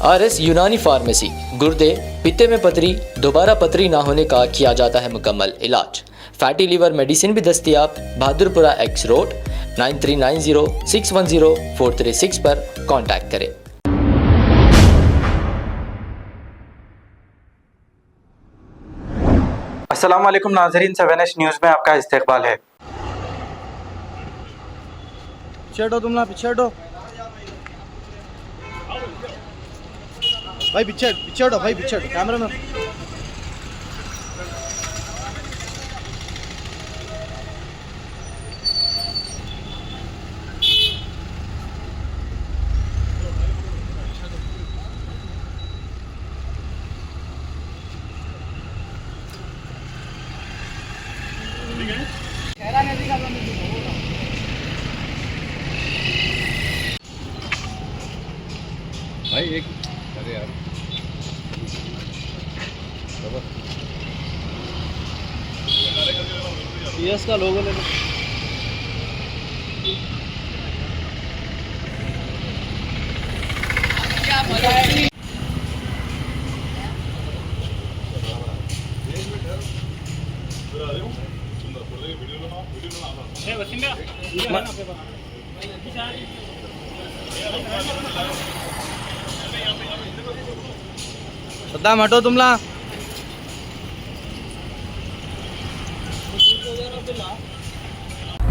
RS यूनानी pharmacy, गुर्दे, पित्ते में पथरी, दोबारा पथरी ना होने का किया जाता है मुकम्मल इलाज। फैटी लीवर मेडिसिन भी दस्तियाब। बहादुरपुरा X रोड 9390610436 पर कांटेक्ट करें। अस्सलाम वालेकुम नाज़रीन, 7H न्यूज़ में आपका इस्तकबाल है। पीछे हटो तुम, पीछे हटो भाई, पीछे हटो भाई, पीछे हटो कैमरा में। भाई एक अरे यार PS का लोगो ले लो। सद्दाम हटो तुमला।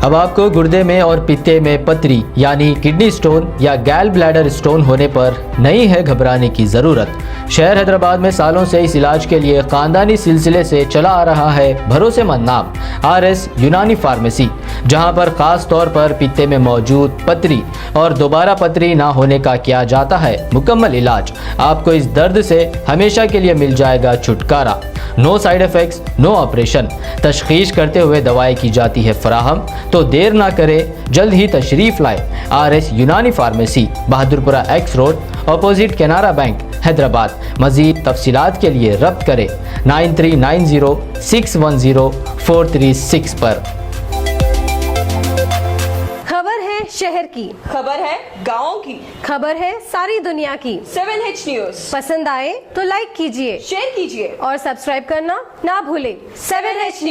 अब आपको गुर्दे में और पित्ते में पथरी यानी किडनी स्टोन या गैल ब्लैडर स्टोन होने पर नहीं है घबराने की ज़रूरत। शहर हैदराबाद में सालों से इस इलाज के लिए ख़ानदानी सिलसिले से चला आ रहा है भरोसेमंद नाम RS यूनानी फार्मेसी, जहां पर ख़ास तौर पर पित्ते में मौजूद पथरी और दोबारा पथरी ना होने का किया जाता है मुकम्मल इलाज। आपको इस दर्द से हमेशा के लिए मिल जाएगा छुटकारा। No side effects, no operation. तशखीस करते हुए दवाएं की जाती है फराहम। तो देर ना करें, जल्द ही तशरीफ़ लाए RS यूनानी pharmacy, Bahadurpura X road, opposite Canara bank, Hyderabad. मज़ीद तफसीलात के लिए रब्त करें 9390610436 पर। खबर है शहर की, खबर है गाँव की, खबर है सारी दुनिया की। 7H न्यूज़ पसंद आए तो लाइक कीजिए, शेयर कीजिए और सब्सक्राइब करना ना भूलें। 7H news.